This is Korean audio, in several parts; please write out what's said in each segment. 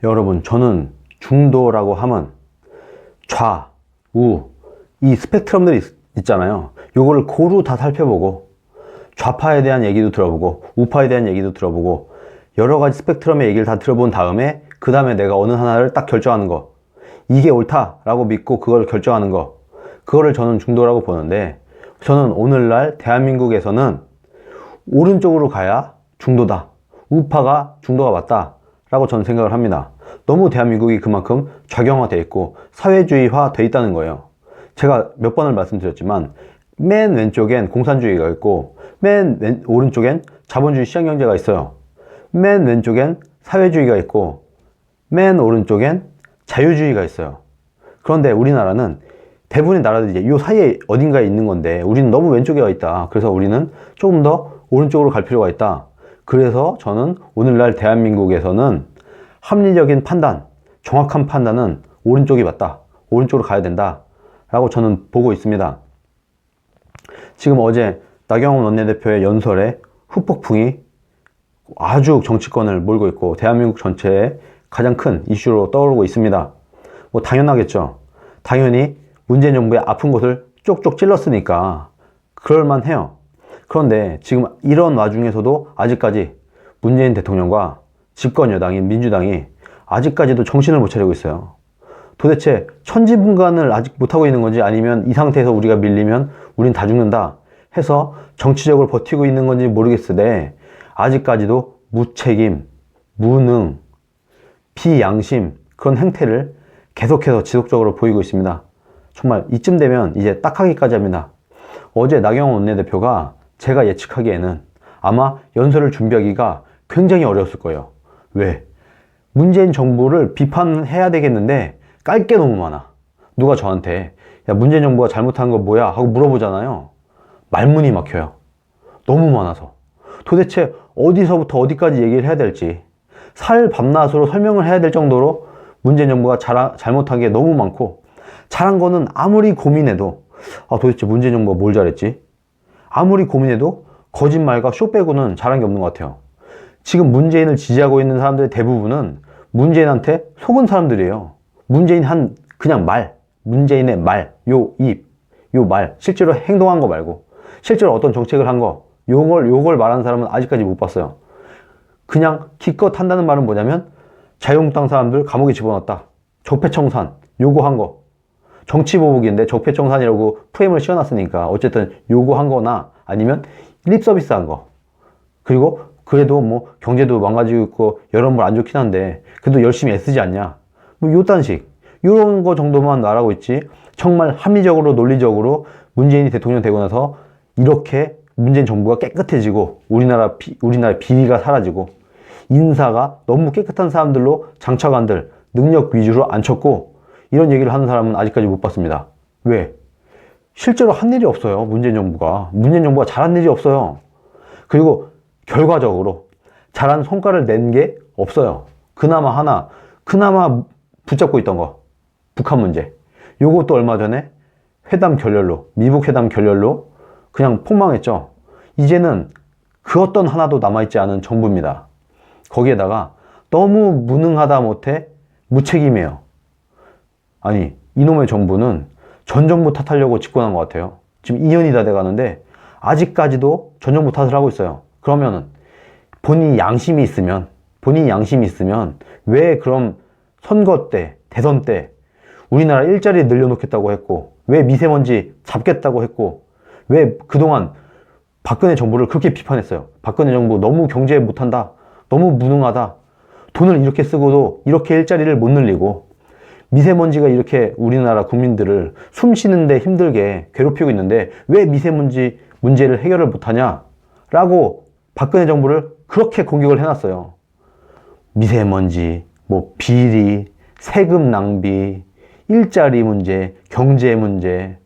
여러분, 저는 중도라고 하면 좌, 우, 이 스펙트럼들이 있잖아요. 요거를 고루 다 살펴보고 좌파에 대한 얘기도 들어보고 우파에 대한 얘기도 들어보고 여러 가지 스펙트럼의 얘기를 다 들어본 다음에 그 다음에 내가 어느 하나를 딱 결정하는 거, 이게 옳다라고 믿고 그걸 결정하는 거, 그거를 저는 중도라고 보는데, 저는 오늘날 대한민국에서는 오른쪽으로 가야 중도다, 우파가 중도가 맞다 라고 저는 생각을 합니다. 너무 대한민국이 그만큼 좌경화되어 있고 사회주의화 되어 있다는 거예요. 제가 몇 번을 말씀드렸지만 맨 왼쪽엔 공산주의가 있고 맨 오른쪽엔 자본주의 시장경제가 있어요. 맨 왼쪽엔 사회주의가 있고 맨 오른쪽엔 자유주의가 있어요. 그런데 우리나라는 대부분의 나라들이 이 사이에 어딘가에 있는 건데 우리는 너무 왼쪽에 와 있다. 그래서 우리는 조금 더 오른쪽으로 갈 필요가 있다. 그래서 저는 오늘날 대한민국에서는 합리적인 판단, 정확한 판단은 오른쪽이 맞다, 오른쪽으로 가야 된다 라고 저는 보고 있습니다. 지금 어제 나경원 원내대표의 연설에 후폭풍이 아주 정치권을 몰고 있고 대한민국 전체에 가장 큰 이슈로 떠오르고 있습니다. 뭐 당연하겠죠. 당연히 문재인 정부의 아픈 곳을 쪽쪽 찔렀으니까 그럴만 해요. 그런데 지금 이런 와중에서도 아직까지 문재인 대통령과 집권 여당인 민주당이 아직까지도 정신을 못 차리고 있어요. 도대체 천지분간을 아직 못하고 있는 건지, 아니면 이 상태에서 우리가 밀리면 우린 다 죽는다 해서 정치적으로 버티고 있는 건지 모르겠으되 아직까지도 무책임, 무능, 비양심, 그런 행태를 계속해서 지속적으로 보이고 있습니다. 정말 이쯤 되면 이제 딱하기까지 합니다. 어제 나경원 원내대표가 제가 예측하기에는 아마 연설을 준비하기가 굉장히 어려웠을 거예요. 왜? 문재인 정부를 비판해야 되겠는데 깔 게 너무 많아. 누가 저한테 야, 문재인 정부가 잘못한 거 뭐야? 하고 물어보잖아요. 말문이 막혀요. 너무 많아서. 도대체 어디서부터 어디까지 얘기를 해야 될지 살밤낮으로 설명을 해야 될 정도로 문재인 정부가 잘못한 게 너무 많고, 잘한 거는 아무리 고민해도 도대체 문재인 정부가 뭘 잘했지? 아무리 고민해도 거짓말과 쇼 빼고는 잘한 게 없는 것 같아요. 지금 문재인을 지지하고 있는 사람들의 대부분은 문재인한테 속은 사람들이에요. 문재인 그냥 문재인의 말, 요 입, 요 말, 실제로 행동한 거 말고, 실제로 어떤 정책을 한 거, 요걸 말하는 사람은 아직까지 못 봤어요. 그냥 기껏 한다는 말은 뭐냐면 자유한국당 사람들 감옥에 집어넣었다, 적폐청산 요구한 거, 정치보복인데 적폐청산이라고 프레임을 씌워놨으니까 어쨌든 요구한 거나 아니면 립서비스 한 거, 그리고 그래도 뭐 경제도 망가지고 있고 여러모로 안 좋긴 한데 그래도 열심히 애쓰지 않냐, 뭐 요딴식 요런 거 정도만 말하고 있지, 정말 합리적으로 논리적으로 문재인이 대통령 되고 나서 이렇게 문재인 정부가 깨끗해지고 우리나라의 비리가 사라지고 인사가 너무 깨끗한 사람들로 장차관들 능력 위주로 앉혔고 이런 얘기를 하는 사람은 아직까지 못 봤습니다. 왜? 실제로 한 일이 없어요. 문재인 정부가 잘한 일이 없어요. 그리고 결과적으로 잘한 성과를 낸 게 없어요. 그나마 붙잡고 있던 거, 북한 문제, 요것도 얼마 전에 미국 회담 결렬로 그냥 폭망했죠. 이제는 그 어떤 하나도 남아있지 않은 정부입니다. 거기에다가 너무 무능하다 못해 무책임해요. 아니, 이놈의 정부는 전 정부 탓하려고 집권한 것 같아요. 지금 2년이 다 돼가는데 아직까지도 전 정부 탓을 하고 있어요. 그러면은 본인이 양심이 있으면 왜 그럼 선거 때, 대선 때 우리나라 일자리 늘려놓겠다고 했고, 왜 미세먼지 잡겠다고 했고, 왜 그동안 박근혜 정부를 그렇게 비판했어요. 박근혜 정부 너무 경제 못한다, 너무 무능하다, 돈을 이렇게 쓰고도 이렇게 일자리를 못 늘리고 미세먼지가 이렇게 우리나라 국민들을 숨 쉬는데 힘들게 괴롭히고 있는데 왜 미세먼지 문제를 해결을 못하냐 라고 박근혜 정부를 그렇게 공격을 해놨어요. 미세먼지, 뭐 비리, 세금 낭비, 일자리 문제, 경제 문제,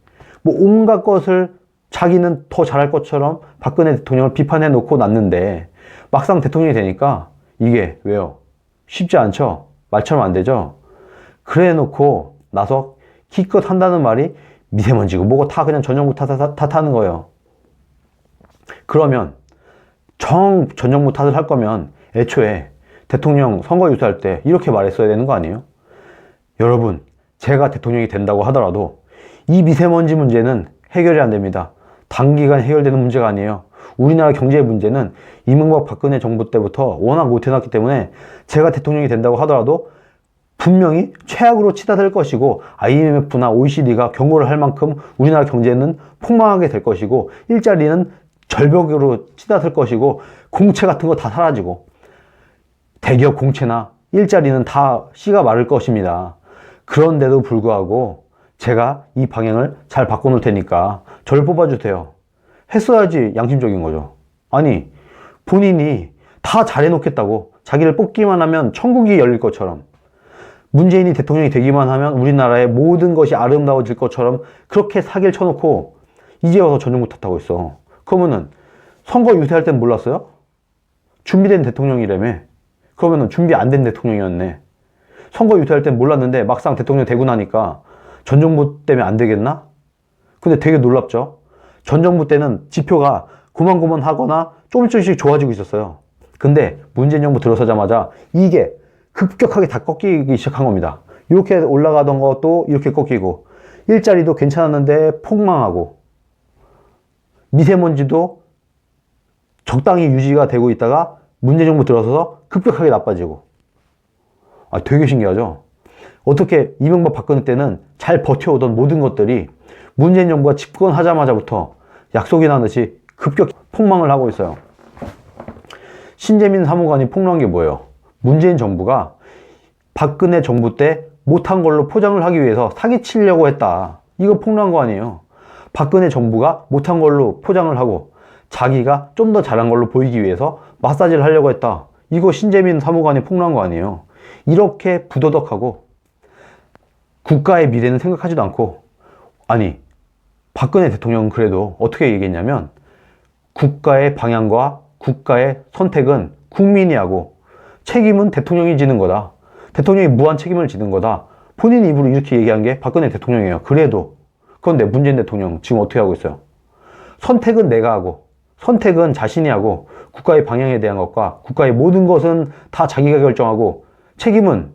뭐 온갖 것을 자기는 더 잘할 것처럼 박근혜 대통령을 비판해 놓고 놨는데 막상 대통령이 되니까 이게 왜요? 쉽지 않죠? 말처럼 안 되죠? 그래 놓고 나서 기껏 한다는 말이 미세먼지고 뭐고 다 그냥 전 정부 탓하는 거예요. 그러면 전 정부 탓을 할 거면 애초에 대통령 선거 유세할 때 이렇게 말했어야 되는 거 아니에요? 여러분, 제가 대통령이 된다고 하더라도 이 미세먼지 문제는 해결이 안 됩니다. 단기간 해결되는 문제가 아니에요. 우리나라 경제 문제는 이명박 박근혜 정부 때부터 워낙 못해놨기 때문에 제가 대통령이 된다고 하더라도 분명히 최악으로 치닫을 것이고 IMF나 OECD가 경고를 할 만큼 우리나라 경제는 폭망하게 될 것이고 일자리는 절벽으로 치닫을 것이고 공채 같은 거 다 사라지고 대기업 공채나 일자리는 다 씨가 마를 것입니다. 그런데도 불구하고 제가 이 방향을 잘 바꿔놓을 테니까 저를 뽑아주세요. 했어야지 양심적인 거죠. 아니, 본인이 다 잘해놓겠다고 자기를 뽑기만 하면 천국이 열릴 것처럼 문재인이 대통령이 되기만 하면 우리나라의 모든 것이 아름다워질 것처럼 그렇게 사기를 쳐놓고 이제 와서 전정부 탓하고 있어. 그러면은 선거 유세할 땐 몰랐어요? 준비된 대통령이라며. 그러면은 준비 안 된 대통령이었네. 선거 유세할 땐 몰랐는데 막상 대통령 되고 나니까 전 정부 때문에 안 되겠나? 근데 되게 놀랍죠? 전 정부 때는 지표가 고만고만하거나 조금씩 좋아지고 있었어요. 근데 문재인 정부 들어서자마자 이게 급격하게 다 꺾이기 시작한 겁니다. 이렇게 올라가던 것도 이렇게 꺾이고 일자리도 괜찮았는데 폭망하고 미세먼지도 적당히 유지가 되고 있다가 문재인 정부 들어서서 급격하게 나빠지고 되게 신기하죠? 어떻게 이명박 박근혜 때는 잘 버텨오던 모든 것들이 문재인 정부가 집권하자마자부터 약속이 난 듯이 급격 폭망을 하고 있어요. 신재민 사무관이 폭로한 게 뭐예요? 문재인 정부가 박근혜 정부 때 못한 걸로 포장을 하기 위해서 사기치려고 했다. 이거 폭로한 거 아니에요. 박근혜 정부가 못한 걸로 포장을 하고 자기가 좀 더 잘한 걸로 보이기 위해서 마사지를 하려고 했다. 이거 신재민 사무관이 폭로한 거 아니에요. 이렇게 부도덕하고 국가의 미래는 생각하지도 않고 아니 박근혜 대통령은 그래도 어떻게 얘기했냐면 국가의 방향과 국가의 선택은 국민이 하고 책임은 대통령이 지는 거다. 대통령이 무한 책임을 지는 거다. 본인 입으로 이렇게 얘기한 게 박근혜 대통령이에요. 그래도 그런데 문재인 대통령 지금 어떻게 하고 있어요? 선택은 내가 하고 선택은 자신이 하고 국가의 방향에 대한 것과 국가의 모든 것은 다 자기가 결정하고 책임은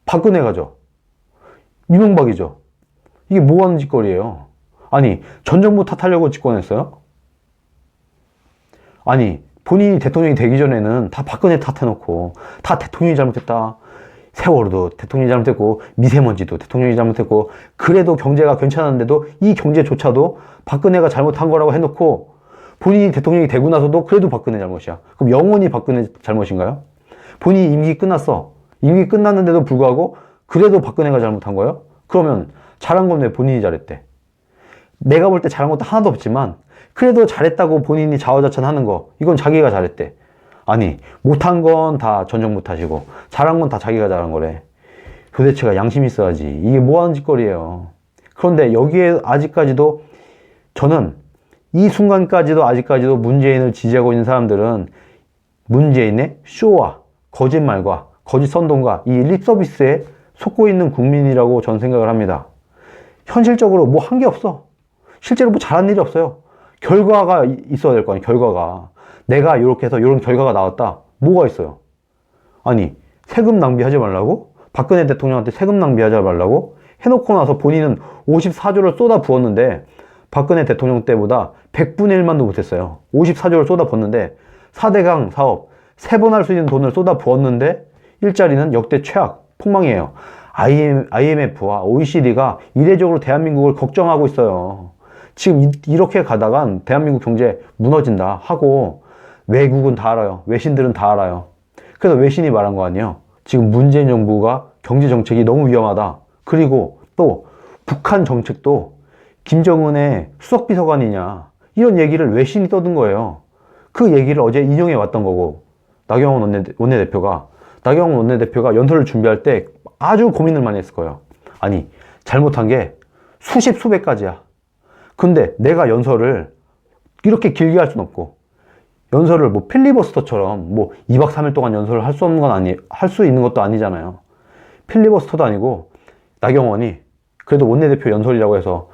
박근혜가 져. 이명박이죠. 이게 뭐 하는 짓거리예요? 아니, 전 정부 탓하려고 집권했어요? 아니, 본인이 대통령이 되기 전에는 다 박근혜 탓해놓고 다 대통령이 잘못했다. 세월호도 대통령이 잘못했고 미세먼지도 대통령이 잘못했고 그래도 경제가 괜찮았는데도 이 경제조차도 박근혜가 잘못한 거라고 해놓고 본인이 대통령이 되고 나서도 그래도 박근혜 잘못이야. 그럼 영원히 박근혜 잘못인가요? 본인이 임기 끝났어. 임기 끝났는데도 불구하고 그래도 박근혜가 잘못한 거예요? 그러면 잘한 건 왜 본인이 잘했대? 내가 볼 때 잘한 것도 하나도 없지만 그래도 잘했다고 본인이 자화자찬하는 거 이건 자기가 잘했대. 아니 못한 건 다 전 정부 탓이고 잘한 건 다 자기가 잘한 거래. 도대체가 양심이 있어야지. 이게 뭐 하는 짓거리예요. 그런데 여기에 아직까지도 저는 이 순간까지도 아직까지도 문재인을 지지하고 있는 사람들은 문재인의 쇼와 거짓말과 거짓 선동과 이 립서비스에 속고 있는 국민이라고 저는 생각을 합니다. 현실적으로 뭐 한 게 없어. 실제로 뭐 잘한 일이 없어요. 결과가 있어야 될 거 아니에요. 결과가. 내가 이렇게 해서 이런 결과가 나왔다. 뭐가 있어요? 아니 세금 낭비하지 말라고? 박근혜 대통령한테 세금 낭비하지 말라고? 해놓고 나서 본인은 54조를 쏟아 부었는데 박근혜 대통령 때보다 100분의 1만도 못했어요. 54조를 쏟아 부었는데 4대강 사업 3번 할 수 있는 돈을 쏟아 부었는데 일자리는 역대 최악 폭망이에요. IMF와 OECD가 이례적으로 대한민국을 걱정하고 있어요. 지금 이렇게 가다간 대한민국 경제 무너진다 하고 외국은 다 알아요. 외신들은 다 알아요. 그래서 외신이 말한 거 아니에요. 지금 문재인 정부가 경제 정책이 너무 위험하다. 그리고 또 북한 정책도 김정은의 수석비서관이냐 이런 얘기를 외신이 떠든 거예요. 그 얘기를 어제 인용해 왔던 거고 나경원 원내대표가 연설을 준비할 때 아주 고민을 많이 했을 거예요. 아니 잘못한 게 수십 수백 가지야. 근데 내가 연설을 이렇게 길게 할 순 없고 연설을 뭐 필리버스터처럼 뭐 2박 3일 동안 연설을 할 수 있는 것도 아니잖아요. 필리버스터도 아니고 나경원이 그래도 원내대표 연설이라고 해서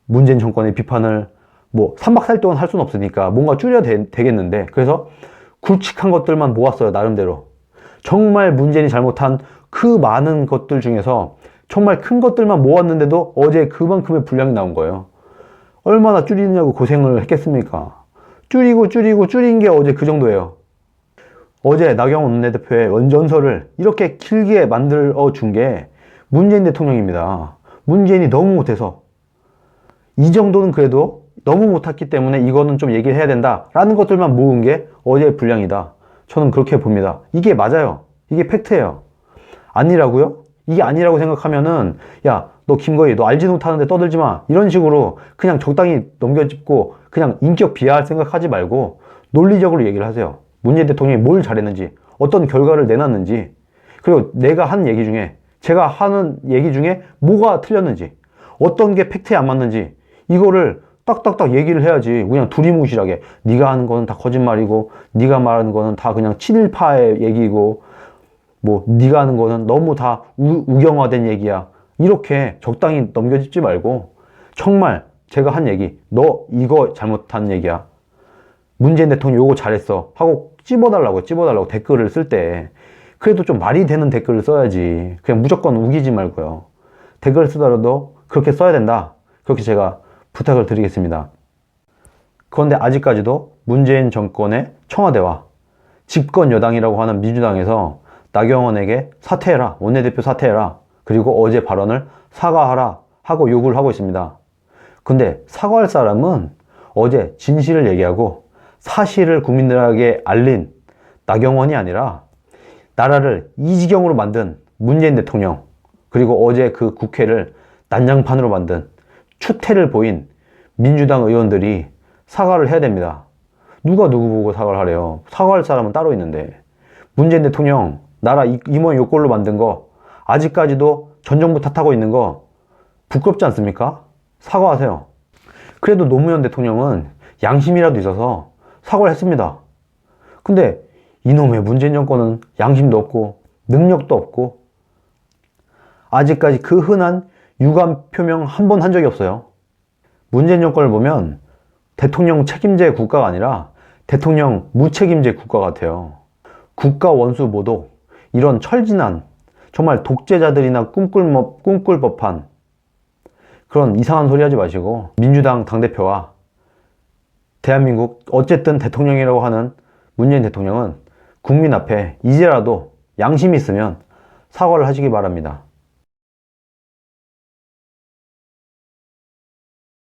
문재인 정권의 비판을 뭐 3박 4일 동안 할 수는 없으니까 뭔가 줄여야 되겠는데 그래서 굵직한 것들만 모았어요. 나름대로. 정말 문재인이 잘못한 그 많은 것들 중에서 정말 큰 것들만 모았는데도 어제 그만큼의 분량이 나온 거예요. 얼마나 줄이느냐고 고생을 했겠습니까? 줄인 게 어제 그 정도예요. 어제 나경원 원내대표의 연설을 이렇게 길게 만들어 준 게 문재인 대통령입니다. 문재인이 너무 못해서 이 정도는 그래도 너무 못했기 때문에 이거는 좀 얘기를 해야 된다 라는 것들만 모은 게 어제의 분량이다. 저는 그렇게 봅니다. 이게 맞아요. 이게 팩트예요. 아니라고요? 이게 아니라고 생각하면은 야, 너 김거희 너 알지도 못하는데 떠들지 마 이런 식으로 그냥 적당히 넘겨짚고 그냥 인격 비하할 생각하지 말고 논리적으로 얘기를 하세요. 문재인 대통령이 뭘 잘했는지, 어떤 결과를 내놨는지, 그리고 내가 한 얘기 중에, 제가 하는 얘기 중에 뭐가 틀렸는지, 어떤 게 팩트에 안 맞는지, 이거를 딱딱딱 얘기를 해야지. 그냥 두리뭉실하게 네가 하는 거는 다 거짓말이고 네가 말하는 거는 다 그냥 친일파의 얘기고 뭐 네가 하는 거는 너무 다 우경화된 얘기야. 이렇게 적당히 넘겨짚지 말고 정말 제가 한 얘기, 너 이거 잘못한 얘기야. 문재인 대통령 요거 잘했어 하고 찝어달라고 댓글을 쓸 때 그래도 좀 말이 되는 댓글을 써야지. 그냥 무조건 우기지 말고요. 댓글을 쓰더라도 그렇게 써야 된다. 그렇게 제가 부탁을 드리겠습니다. 그런데 아직까지도 문재인 정권의 청와대와 집권 여당이라고 하는 민주당에서 나경원에게 사퇴해라, 원내대표 사퇴해라, 그리고 어제 발언을 사과하라 하고 요구를 하고 있습니다. 근데 사과할 사람은 어제 진실을 얘기하고 사실을 국민들에게 알린 나경원이 아니라 나라를 이 지경으로 만든 문재인 대통령, 그리고 어제 그 국회를 난장판으로 만든 추태를 보인 민주당 의원들이 사과를 해야 됩니다. 누가 누구 보고 사과를 하래요? 사과할 사람은 따로 있는데. 문재인 대통령 나라 이 모양 요 꼴로 만든 거 아직까지도 전 정부 탓하고 있는 거 부끄럽지 않습니까? 사과하세요. 그래도 노무현 대통령은 양심이라도 있어서 사과를 했습니다. 근데 이놈의 문재인 정권은 양심도 없고 능력도 없고 아직까지 그 흔한 유감 표명 한 번 한 적이 없어요. 문재인 정권을 보면 대통령 책임제 국가가 아니라 대통령 무책임제 국가 같아요. 국가 원수 모독, 이런 철진한 정말 독재자들이나 꿈꿀 법한 그런 이상한 소리 하지 마시고 민주당 당대표와 대한민국 어쨌든 대통령이라고 하는 문재인 대통령은 국민 앞에 이제라도 양심이 있으면 사과를 하시기 바랍니다.